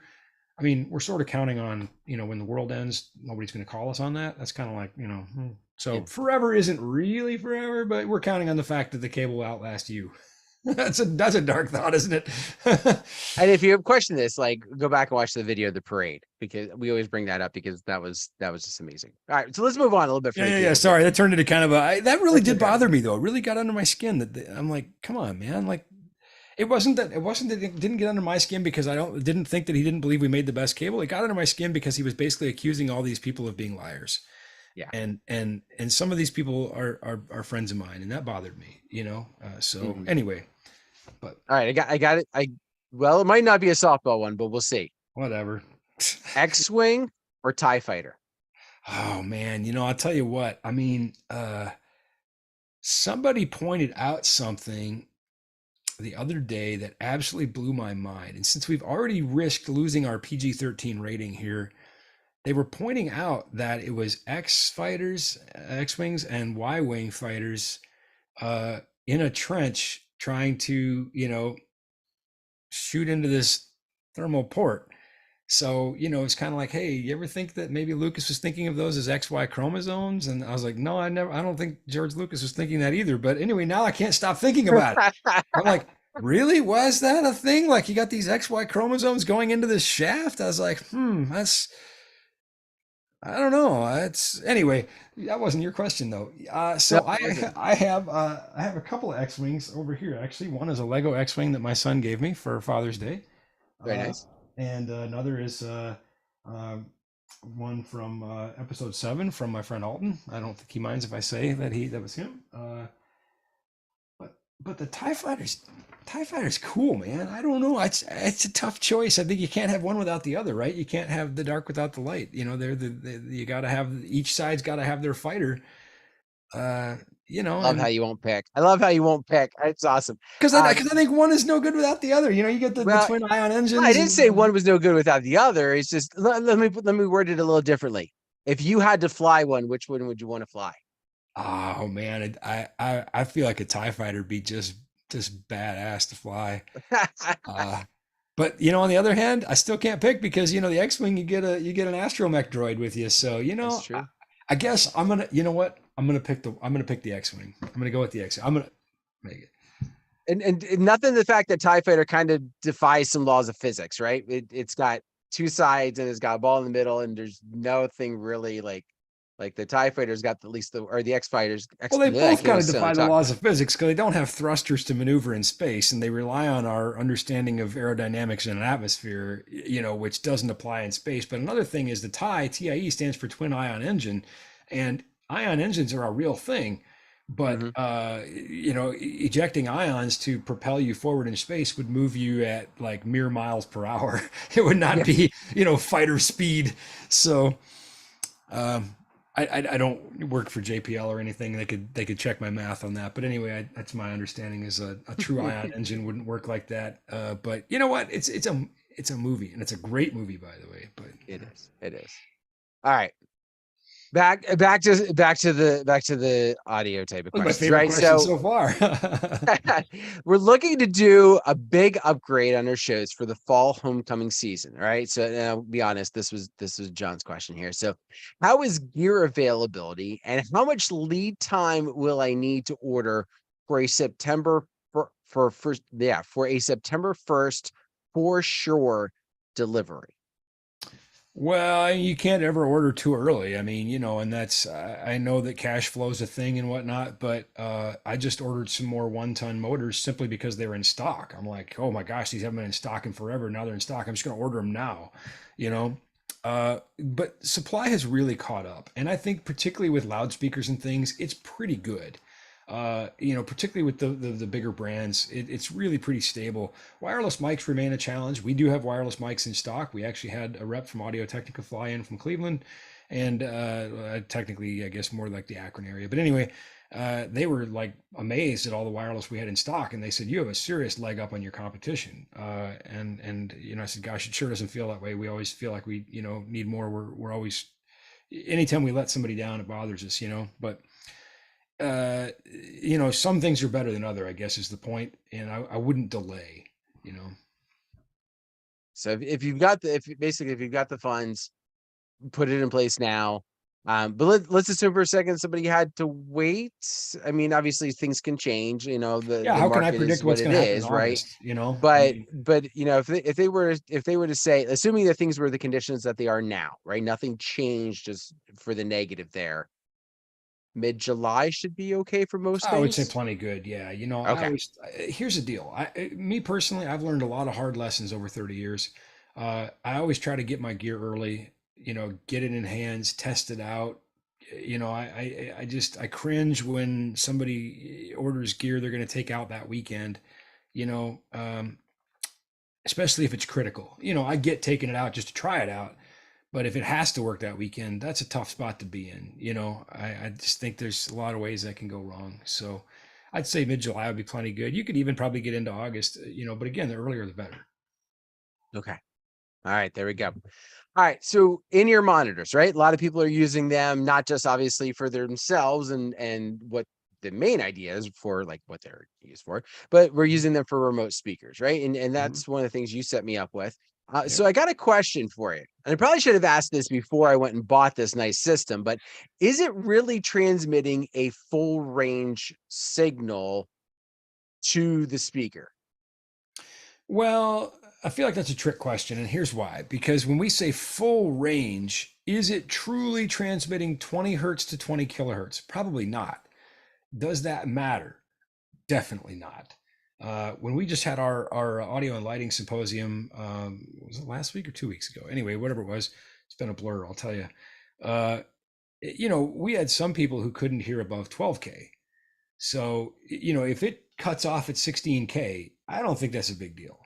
I mean, we're sort of counting on, when the world ends, nobody's going to call us on that. That's kind of like, so forever isn't really forever, but we're counting on the fact that the cable will outlast you. That's a dark thought, isn't it? And if you have questioned this, like, go back and watch the video of the parade, because we always bring that up because that was just amazing. All right, so let's move on a little bit. Yeah. Sorry, that turned into kind of that really did bother me though. It really got under my skin that I'm like, come on, man, like. It wasn't that it didn't get under my skin because I didn't think that he didn't believe we made the best cable. It got under my skin because he was basically accusing all these people of being liars. Yeah. And some of these people are friends of mine, and that bothered me, anyway. But all right, I got it. Well, it might not be a softball one, but we'll see. Whatever. X-Wing or TIE Fighter? Oh man, I'll tell you what. I mean, somebody pointed out something the other day that absolutely blew my mind. And since we've already risked losing our PG-13 rating here, they were pointing out that it was X-Wings and Y-Wing fighters in a trench trying to, shoot into this thermal port. So, it's kind of like, hey, you ever think that maybe Lucas was thinking of those as XY chromosomes? And I was like, no, I don't think George Lucas was thinking that either. But anyway, now I can't stop thinking about it. I'm like, really? Was that a thing? Like, you got these XY chromosomes going into this shaft? I was like, I don't know. Anyway, that wasn't your question though. So I have a couple of X-Wings over here. Actually, one is a Lego X-Wing that my son gave me for Father's Day. Very nice. And another is one from episode 7 from my friend Alton. I don't think he minds if I say that was him. But the TIE Fighter's cool, man. I don't know. It's a tough choice. I think you can't have one without the other, right? You can't have the dark without the light. You got to have, each side's got to have their fighter. Love how you won't pick. I love how you won't pick. It's awesome. Because I think one is no good without the other. You get the twin ion engines. I didn't say one was no good without the other. It's just, let me word it a little differently. If you had to fly one, which one would you want to fly? Oh man, I feel like a TIE fighter would be just badass to fly. Uh, but on the other hand, I still can't pick because the X-wing you get an astromech droid with you. So That's true. I guess I'm gonna what I'm gonna pick the X-wing. I'm gonna go with the X. I'm gonna make it. And nothing the fact that TIE Fighter kind of defies some laws of physics, right? It's got two sides and it's got a ball in the middle, and there's nothing really like the TIE Fighter's got at least the or the X Fighters Well, X they I both can't kind even of sit on defy the the talk. laws of physics because they don't have thrusters to maneuver in space, and they rely on our understanding of aerodynamics in an atmosphere, which doesn't apply in space. But another thing is the TIE stands for twin ion engine, and ion engines are a real thing. But Hmm. ejecting ions to propel you forward in space would move you at like mere miles per hour. It would not Yeah. be, fighter speed. So. Um, I don't work for JPL or anything. They could check my math on that. But anyway, that's my understanding is a true ion engine wouldn't work like that. But you know what? It's a movie, and it's a great movie, by the way. But It is. It is. All right. Back to the audio type of that was my questions, favorite right? question So so far. we're looking to do a big upgrade on our shows for the fall homecoming season. All right. So now be honest, this was John's question here. So how is gear availability and how much lead time will I need to order for a September for first for a September 1st for sure delivery? Well, you can't ever order too early. I mean, and that's, I know that cash flow is a thing and whatnot, but I just ordered some more 1-ton motors simply because they were in stock. I'm like, oh my gosh, these haven't been in stock in forever. Now they're in stock. I'm just going to order them now, you know? But supply has really caught up. And I think, particularly with loudspeakers and things, it's pretty good. Particularly with the bigger brands, it's really pretty stable. Wireless mics remain a challenge. We do have wireless mics in stock. We actually had a rep from Audio Technica fly in from Cleveland, and technically, I guess more like the Akron area. But anyway, they were like amazed at all the wireless we had in stock, and they said you have a serious leg up on your competition. And I said, gosh, it sure doesn't feel that way. We always feel like we need more. We're always anytime we let somebody down, it bothers us. But some things are better than other, I guess is the point, and I wouldn't delay. So if you've got if you've got the funds, put it in place now. But let's assume for a second somebody had to wait. I mean, obviously things can change. Yeah, The how can I market is predict what what's it going to happen in is, right? August? I But mean, if they were to say, assuming that things were the conditions that they are now, right? Nothing changed just for the negative there. Mid-July should be okay for most I would say things. plenty good. Yeah, I Okay. always here's the deal. Me personally, I've learned a lot of hard lessons over 30 years. I always try to get my gear early, get it in hands, test it out. I cringe when somebody orders gear they're going to take out that weekend, you know, um, especially if it's critical. I get taking it out just to try it out, but if it has to work that weekend, that's a tough spot to be in. I just think there's a lot of ways that can go wrong. So I'd say mid-July would be plenty good. You could even probably get into August, but again, the earlier the better. Okay. All right, there we go. All right, so in-ear monitors, right? A lot of people are using them, not just obviously for themselves and what the main idea is for, like what they're used for, but we're using them for remote speakers, right? And Mhm. that's one of the things you set me up with. Yep. So I got a question for you, and I probably should have asked this before I went and bought this nice system, but is it really transmitting a full range signal to the speaker? Well, I feel like that's a trick question, and here's why. Because when we say full range, is it truly transmitting 20 hertz to 20 kilohertz? Probably not. Does that matter? Definitely not. When we just had our audio and lighting symposium, was it last week or 2 weeks ago? Anyway, whatever it was, it's been a blur, I'll tell you. Uh, we had some people who couldn't hear above 12K. So, if it cuts off at 16K, I don't think that's a big deal.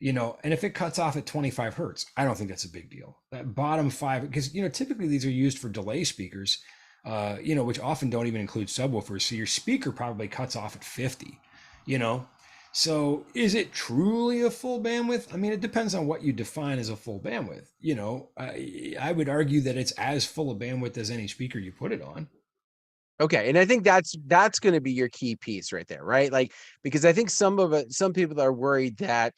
And if it cuts off at 25 hertz, I don't think that's a big deal. That bottom five, because, typically these are used for delay speakers, which often don't even include subwoofers. So your speaker probably cuts off at 50, you know? So is it truly a full bandwidth? I mean, it depends on what you define as a full bandwidth. I would argue that it's as full of bandwidth as any speaker you put it on. Okay, and I think that's going to be your key piece right there, right? Like, because I think some people are worried that,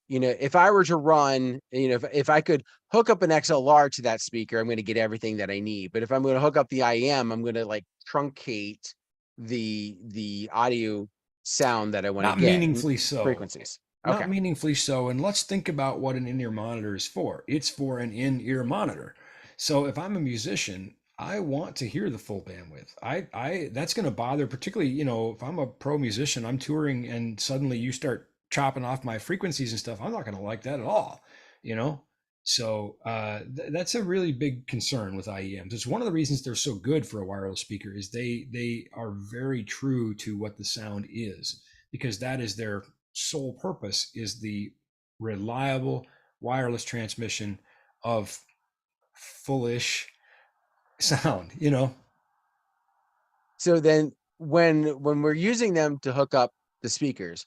if I were to run, if I could hook up an XLR to that speaker, I'm going to get everything that I need. But if I'm going to hook up the IEM, I'm going to like truncate the audio sound that I want to Not get, meaningfully so. frequencies. Okay. Not meaningfully so. And let's think about what an in-ear monitor is for. It's for an in-ear monitor. So if I'm a musician, I want to hear the full bandwidth. I that's going to bother, particularly, if I'm a pro musician, I'm touring, and suddenly you start chopping off my frequencies and stuff. I'm not going to like that at all, you know. So that's a really big concern with IEMs. It's one of the reasons they're so good for a wireless speaker is they are very true to what the sound is, because that is their sole purpose, is the reliable wireless transmission of fullish sound. So then when we're using them to hook up the speakers,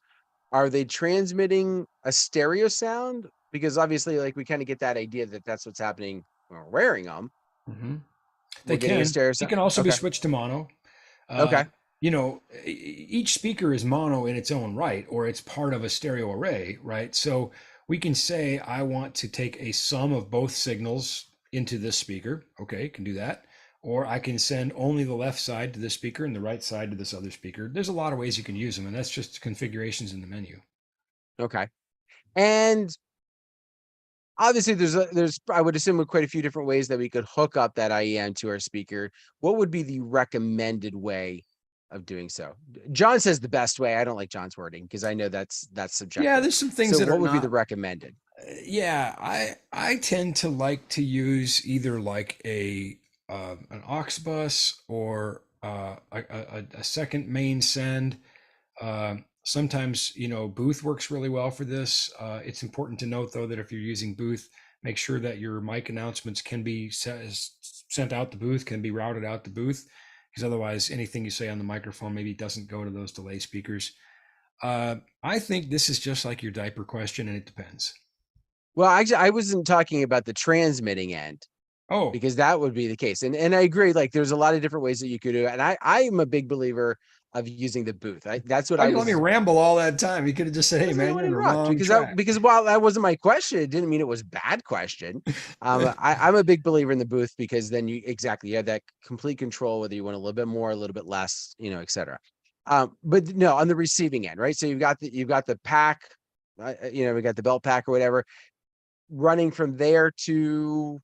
are they transmitting a stereo sound? Because obviously, like, we kind of get that idea that that's what's happening when we're wearing them. Hmm. They We're getting a can. stereo They sound. can also be Okay. switched to mono. Uh, Okay. each speaker is mono in its own right, or it's part of a stereo array, right? So we can say, I want to take a sum of both signals into this speaker. Okay, can do that. Or I can send only the left side to this speaker and the right side to this other speaker. There's a lot of ways you can use them, and that's just configurations in the menu. Okay. And obviously, there's I would assume quite a few different ways that we could hook up that IEM to our speaker. What would be the recommended way of doing so? John says the best way. I don't like John's wording because I know that's Yeah, subjective. there's some things So that are what would be the not. recommended? Yeah, I tend to like to use either like an aux bus, or a second main send. Sometimes, Booth works really well for this. It's important to note, though, that if you're using Booth, make sure that your mic announcements can be sent out to Booth, can be routed out to Booth, because otherwise anything you say on the microphone maybe doesn't go to those delay speakers. I think this is just like your diaper question, and it depends. Well, actually, I wasn't talking about the transmitting end, Oh, because that would be the case. And I agree, like, there's a lot of different ways that you could do it. And I am a big believer of using the booth. That's what why I you let me was. ramble all that time? You could have just said, "Hey, Because I don't man, want you're to on the interrupt, wrong because that track." because while that wasn't my question, it didn't mean it was a bad question. I'm a big believer in the booth, because then you have that complete control, whether you want a little bit more, a little bit less, et cetera. But no, on the receiving end, right? So you've got the pack, we got the belt pack or whatever, running from there to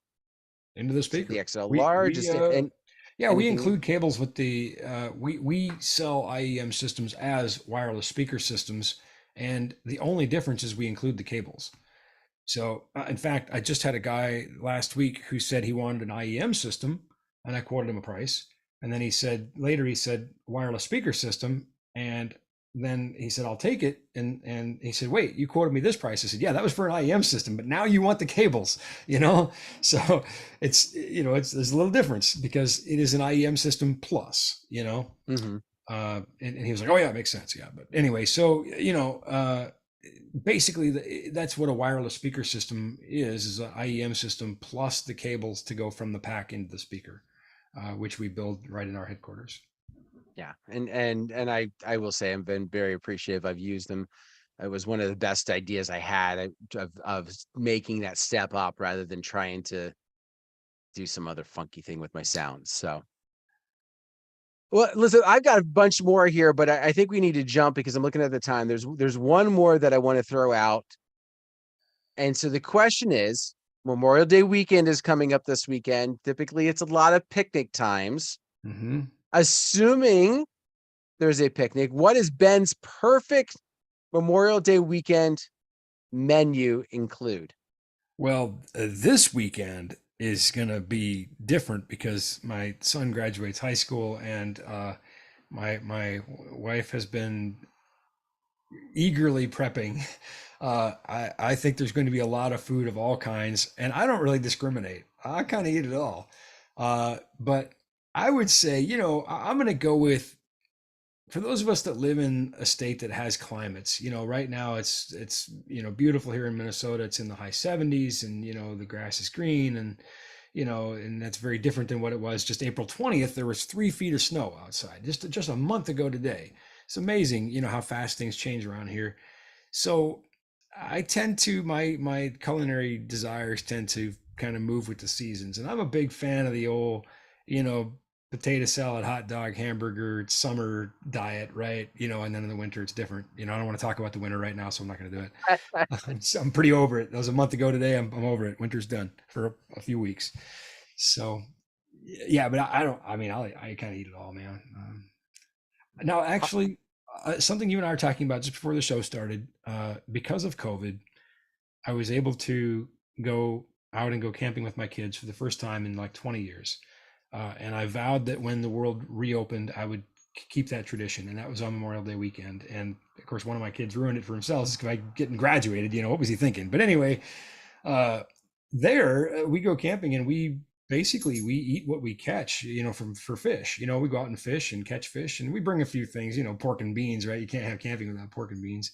Into the the speaker. We XLR, we just and Yeah, we anything. include cables with the we sell IEM systems as wireless speaker systems, and the only difference is we include the cables. So, in fact, I just had a guy last week who said he wanted an IEM system, and I quoted him a price. And then he said wireless speaker system, and then he said, I'll take it. And he said, wait, you quoted me this price. I said, yeah, that was for an IEM system, but now you want the cables, you know? So there's a little difference, because it is an IEM system plus. Hmm. And he was like, oh yeah, it makes sense. Yeah. But anyway, so, basically that's what a wireless speaker system is an IEM system plus the cables to go from the pack into the speaker, which we build right in our headquarters. Yeah, and I will say I've been very appreciative. I've used them. It was one of the best ideas I had, of making that step up rather than trying to do some other funky thing with my sounds. So, well, listen, I've got a bunch more here, but I think we need to jump because I'm looking at the time. There's one more that I want to throw out, and so the question is, Memorial Day weekend is coming up this weekend. Typically, it's a lot of picnic times. Mm-hmm. Assuming there's a picnic, what is Ben's perfect Memorial Day weekend menu include? Well, this weekend is going to be different because my son graduates high school, and my wife has been eagerly prepping. I think there's going to be a lot of food of all kinds, and I don't really discriminate. I kind of eat it all. But I would say, I'm going to go with, for those of us that live in a state that has climates, right now it's beautiful here in Minnesota. It's in the high 70s, and the grass is green, and and that's very different than what it was just April 20th. There was 3 feet of snow outside just a month ago today. It's amazing, how fast things change around here. So I tend to my culinary desires tend to kind of move with the seasons, and I'm a big fan of the old, you know, potato salad, hot dog, hamburger, summer diet, right? And then in the winter it's different. I don't want to talk about the winter right now, so I'm not going to do it. I'm pretty over it. That was a month ago today. I'm over it. Winter's done for a few weeks. So yeah, but I don't. I mean, I kind of eat it all, man. Now, actually, something you and I were talking about just before the show started, because of COVID, I was able to go out and go camping with my kids for the first time in like 20 years. And I vowed that when the world reopened, I would keep that tradition. And that was on Memorial Day weekend. And of course, one of my kids ruined it for himself by getting graduated. What was he thinking? But anyway, uh, there we go camping and we eat what we catch, for fish. We go out and fish and catch fish, and we bring a few things, pork and beans, right? You can't have camping without pork and beans,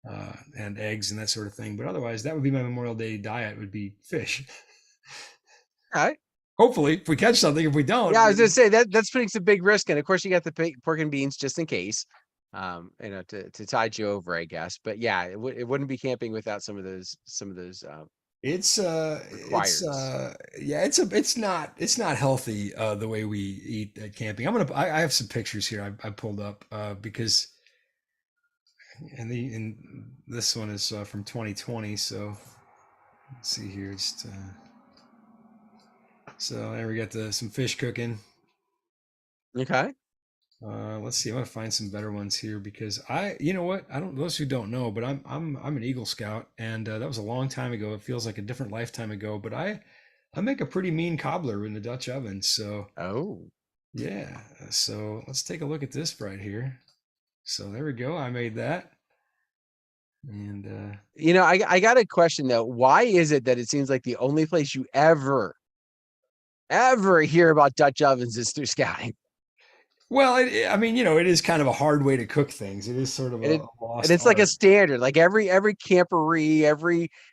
and eggs and that sort of thing. But otherwise, that would be my Memorial Day diet, would be fish. All right. Hopefully, if we catch something. If we don't, Yeah, I was gonna say that's putting some big risk in. Of course, you got the pork and beans just in case, to tide you over, I guess. But yeah, it wouldn't be camping without some of those it's requireds. yeah, it's not healthy, the way we eat at camping. I have some pictures here I pulled up, because and this one is, from 2020. So let's see here. So there we got some fish cooking. Okay. Let's see. I'm gonna find some better ones here, because you know what? I don't. Those who don't know, but I'm an Eagle Scout, and that was a long time ago. It feels like a different lifetime ago. But I make a pretty mean cobbler in the Dutch oven. So Oh. yeah. So let's take a look at this right here. So there we go. I made that, and I got a question though. Why is it that it seems like the only place you ever hear about Dutch ovens is through scouting? well, I mean, it is kind of a hard way to cook things. It is sort of And a it and lost it's like a art. standard. Like every camporee,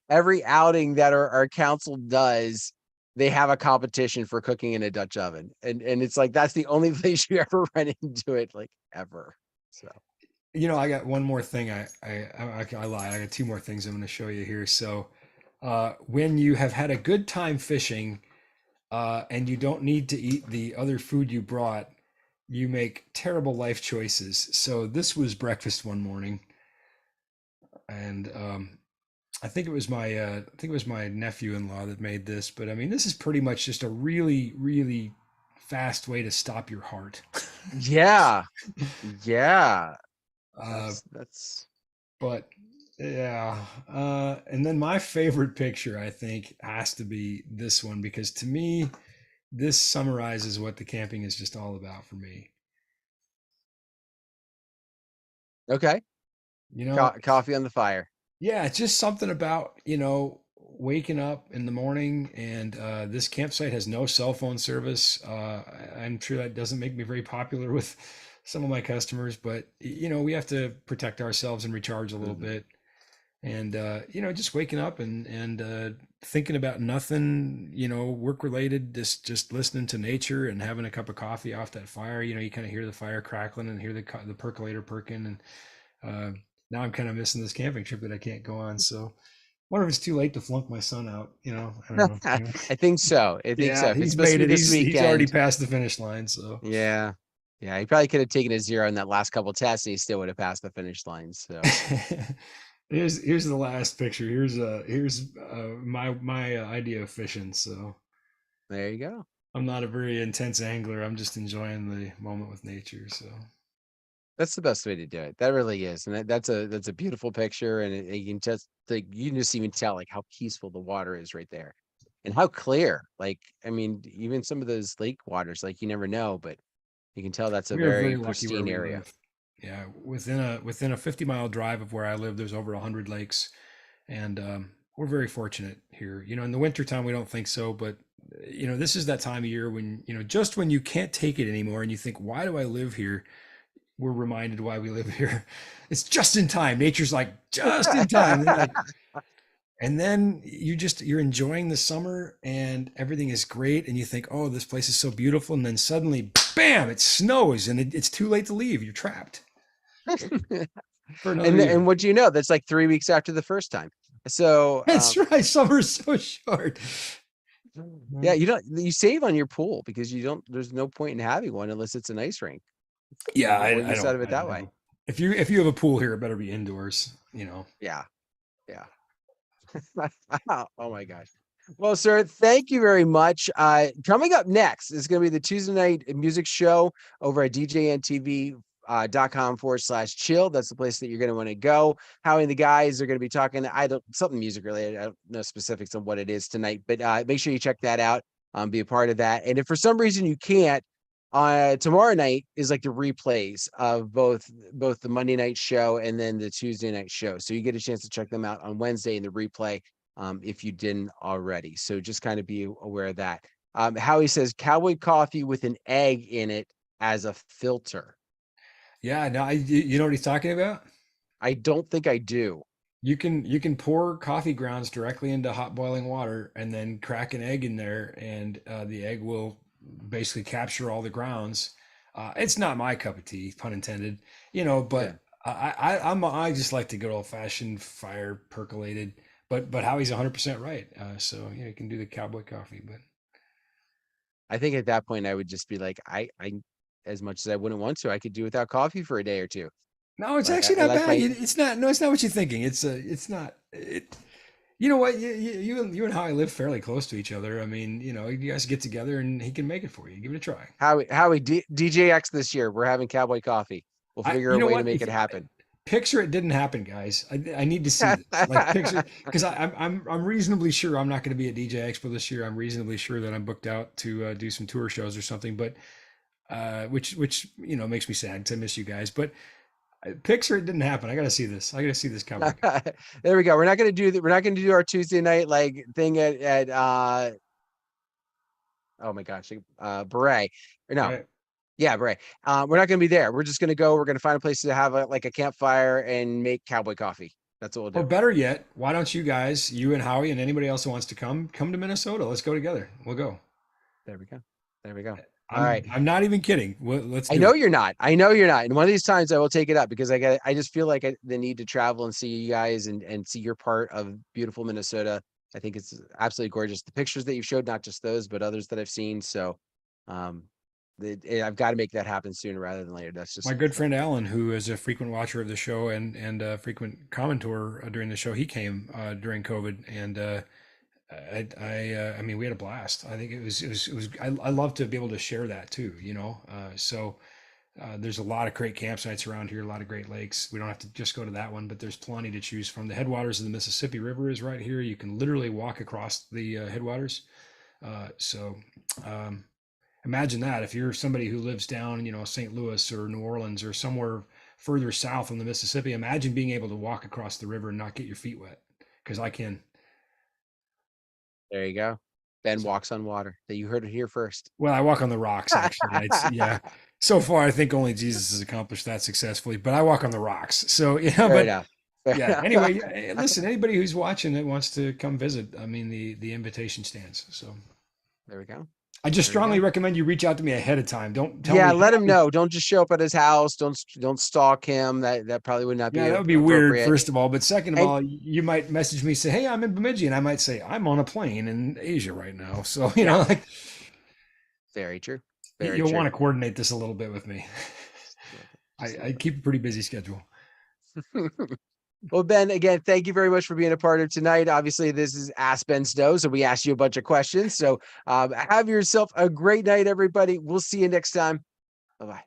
every outing that our council does, they have a competition for cooking in a Dutch oven. And it's like that's the only place you ever run into it, like ever. So I got one more thing. I lied. I got two more things I'm going to show you here. So, when you have had a good time fishing, and you don't need to eat the other food you brought, you make terrible life choices. So this was breakfast one morning, and I think it was my nephew-in-law that made this. But I mean, this is pretty much just a really, really fast way to stop your heart. yeah, yeah. uh, That's but yeah, and then my favorite picture, I think, has to be this one, because to me, this summarizes what the camping is just all about for me. okay. You know, Coffee on the fire. yeah, it's just something about, waking up in the morning, and this campsite has no cell phone service. I'm sure that doesn't make me very popular with some of my customers, but we have to protect ourselves and recharge a little Mhm. bit. And just waking up and thinking about nothing, work related, just listening to nature and having a cup of coffee off that fire. You kind of hear the fire crackling and hear the percolator perking. And now I'm kind of missing this camping trip that I can't go on. So I wonder if it's too late to flunk my son out. I don't know. Anyway. I think so. I think so. Yeah, If it's he's supposed to made be it. this He's already weekend, passed the finish line. So yeah. Yeah, he probably could have taken a 0 in that last couple tests and he still would have passed the finish line. So here's the last picture. Here's my idea of fishing. So there you go. I'm not a very intense angler. I'm just enjoying the moment with nature. So That's the best way to do it. That really is. And that's a beautiful picture. And you can just even tell like how peaceful the water is right there. And how clear. Like, I mean, even some of those lake waters, like you never know, but you can tell that's a we are very very lucky where pristine we area. live. Yeah, within a 50-mile drive of where I live, there's over 100 lakes, and we're very fortunate here. In the wintertime, we don't think so, but this is that time of year when just when you can't take it anymore and you think, why do I live here? We're reminded why we live here. It's just in time. Nature's like just in time. They're like, And then you're enjoying the summer and everything is great. And you think, oh, this place is so beautiful. And then suddenly, bam, it snows and it's too late to leave. You're trapped for another And year. what do you know? That's like 3 weeks after the first time. So That's right. Summer's so short. yeah, you save on your pool because there's no point in having one unless it's an ice rink. You Yeah, get more I use out don't of it I that don't way. know. If you have a pool here, it better be indoors, you know. Yeah. Yeah. Oh my gosh. Well, sir, thank you very much. Coming up next is going to be the Tuesday night music show over at DJNTV. .com/chill. That's the place that you're going to want to go. Howie and the guys are going to be talking. Something music related. I don't know specifics on what it is tonight, but make sure you check that out. Be a part of that. And if for some reason you can't, tomorrow night is like the replays of both the Monday night show and then the Tuesday night show. So you get a chance to check them out on Wednesday in the replay if you didn't already. So just kind of be aware of that. Howie says cowboy coffee with an egg in it as a filter. Yeah, no, you know what he's talking about? I don't think I do. You can pour coffee grounds directly into hot boiling water and then crack an egg in there, and the egg will basically capture all the grounds. It's not my cup of tea, pun intended, you know, Yeah. but I just like the good old fashioned fire percolated. But Howie's 100% right. So yeah, you can do the cowboy coffee, but I think at that point I would just be like, I as much as I wouldn't want to, I could do without coffee for a day or two. no, it's Like actually I not like bad. my It's not. No, it's not what you're thinking. It's not. You know what? You and Howie live fairly close to each other. I mean, you know, you guys get together and he can make it for you. Give it a try. Howie DJX this year. We're having cowboy coffee. We'll figure You a know way to what? make If it happen. picture it didn't happen, guys. I need to see this. Like picture because I'm reasonably sure I'm not going to be at DJ Expo this year. I'm reasonably sure that I'm booked out to do some tour shows or something. But which you know makes me sad to miss you guys. But picture it didn't happen. I got to see this. I got to see this cowboy. There we go. We're not gonna do that. We're not gonna do our Tuesday night like thing at oh my gosh, Beret. Or no, Right. yeah, Beret. We're not gonna be there. We're just gonna go. We're gonna find a place to have like a campfire and make cowboy coffee. That's what we'll Or do. better yet, why don't you guys, you and Howie and anybody else who wants to come to Minnesota? Let's go together. We'll go. There we go. There we go. All I'm right. I'm not even kidding. Let's I do know it. you're not. I know you're not. And one of these times I will take it up because I just feel like the need to travel and see you guys and see your part of beautiful Minnesota. I think it's absolutely gorgeous. The pictures that you've showed, not just those, but others that I've seen. So um I've got to make that happen sooner rather than later. That's My just good friend Alan, who is a frequent watcher of the show and a frequent commentator during the show, he came during COVID, and I mean, we had a blast. I think it was. I love to be able to share that too. You know, there's a lot of great campsites around here, a lot of great lakes. We don't have to just go to that one, but there's plenty to choose from. The headwaters of the Mississippi River is right here. You can literally walk across the headwaters. So imagine that if you're somebody who lives down, you know, St. Louis or New Orleans or somewhere further south on the Mississippi. Imagine being able to walk across the river and not get your feet wet, because I can. there you go. Ben So, walks on water. That you heard it here first. well, I walk on the rocks actually. It's yeah. So far, I think only Jesus has accomplished that successfully, but I walk on the rocks. So yeah, Fair but enough. Fair yeah. enough. Anyway, listen. Anybody who's watching that wants to come visit, I mean, the invitation stands. So There we go. I just There we strongly go. recommend you reach out to me ahead of time. Don't tell Yeah, me, let him hey, know. Don't just show up at his house. Don't stalk him. That probably would not yeah, be that would be weird, appropriate. first of all. But second of And all, you might message me, say, hey, I'm in Bemidji. And I might say, I'm on a plane in Asia right now. So, you yeah, know, like very true. Very you'll true. want to coordinate this a little bit with me. Just a I little keep a pretty busy schedule. bit. Well, Ben, again, thank you very much for being a part of tonight. Obviously, this is Ask Ben Stowe, so we asked you a bunch of questions. So have yourself a great night, everybody. We'll see you next time. Bye-bye.